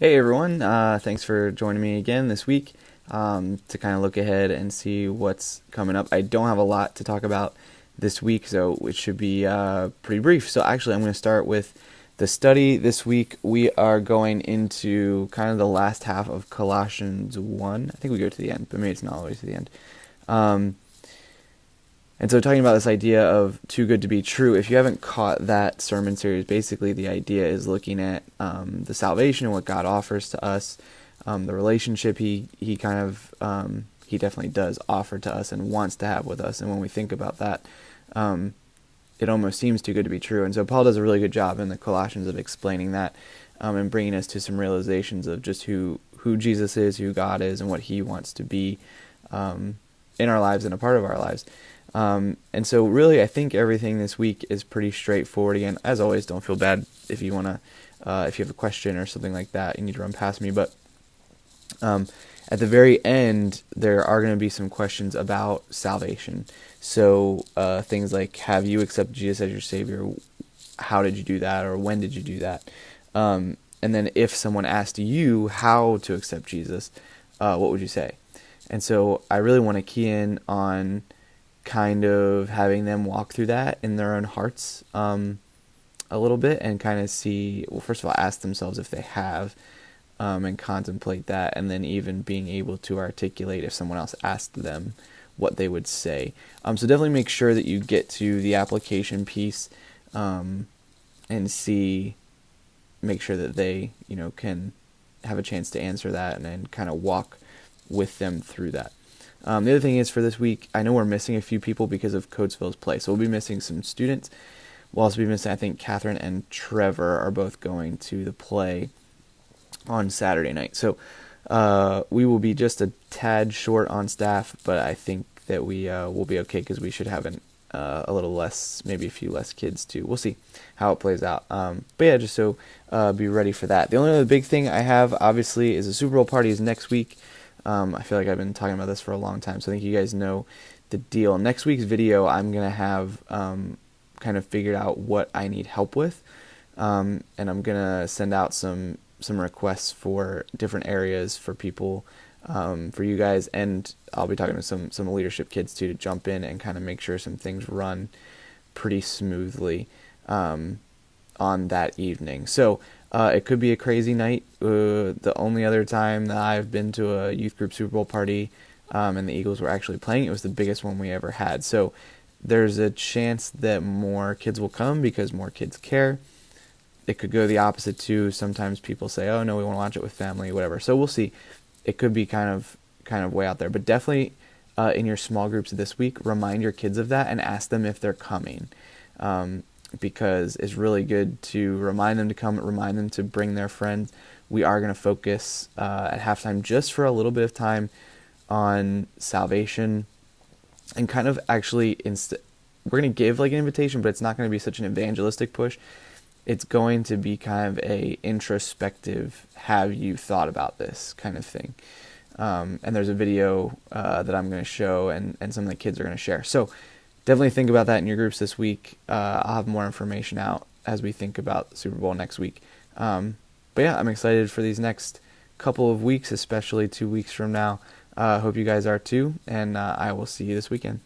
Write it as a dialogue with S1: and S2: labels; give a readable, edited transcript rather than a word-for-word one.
S1: Hey everyone, thanks for joining me again this week to kind of look ahead and see what's coming up. I don't have a lot to talk about this week, so it should be pretty brief. So actually, I'm going to start with the study this week. We are going into kind of the last half of Colossians 1. I think we go to the end, but maybe it's not always to the end. Um, and so talking about this idea of too good to be true, if you haven't caught that sermon series, basically the idea is looking at the salvation and what God offers to us, the relationship he kind of he definitely does offer to us and wants to have with us. And when we think about that, it almost seems too good to be true. And so Paul does a really good job in the Colossians of explaining that and bringing us to some realizations of just who Jesus is, who God is, and what he wants to be in our lives and a part of our lives. And so really, I think everything this week is pretty straightforward. Again, as always, don't feel bad if you want to, if you have a question or something like that, you need to run past me. But at the very end, there are going to be some questions about salvation. So things like, have you accepted Jesus as your Savior? How did you do that? Or when did you do that? And then if someone asked you how to accept Jesus, what would you say? And so I really want to key in on kind of having them walk through that in their own hearts a little bit and kind of see, well, first of all, ask themselves if they have and contemplate that, and then even being able to articulate if someone else asked them what they would say. So definitely make sure that you get to the application piece and make sure that they, can have a chance to answer that and then kind of walk with them through that. The other thing is for this week, I know we're missing a few people because of Coatesville's play. So we'll be missing some students. We'll also be missing, I think, Catherine and Trevor are both going to the play on Saturday night. So we will be just a tad short on staff, but I think that we will be okay because we should have a little less, maybe a few less kids too. We'll see how it plays out. But yeah, just so be ready for that. The only other big thing I have, obviously, is the Super Bowl party is next week. I feel like I've been talking about this for a long time, so I think you guys know the deal. Next week's video, I'm going to have kind of figured out what I need help with, and I'm going to send out some requests for different areas for people, for you guys, and I'll be talking to some leadership kids too to jump in and kind of make sure some things run pretty smoothly on that evening. So it could be a crazy night. The only other time that I've been to a youth group Super Bowl party and the Eagles were actually playing, it was the biggest one we ever had. So there's a chance that more kids will come because more kids care. It could go the opposite too. Sometimes people say, oh no, we want to watch it with family, whatever. So we'll see. It could be kind of way out there. But definitely in your small groups this week, remind your kids of that and ask them if they're coming. Because it's really good to remind them to come, remind them to bring their friends. We are going to focus at halftime just for a little bit of time on salvation and kind of actually we're going to give like an invitation, but it's not going to be such an evangelistic push. It's going to be kind of a introspective, have you thought about this kind of thing. And there's a video that I'm going to show and some of the kids are going to share. So definitely think about that in your groups this week. I'll have more information out as we think about the Super Bowl next week. But yeah, I'm excited for these next couple of weeks, especially 2 weeks from now. Hope you guys are too, and I will see you this weekend.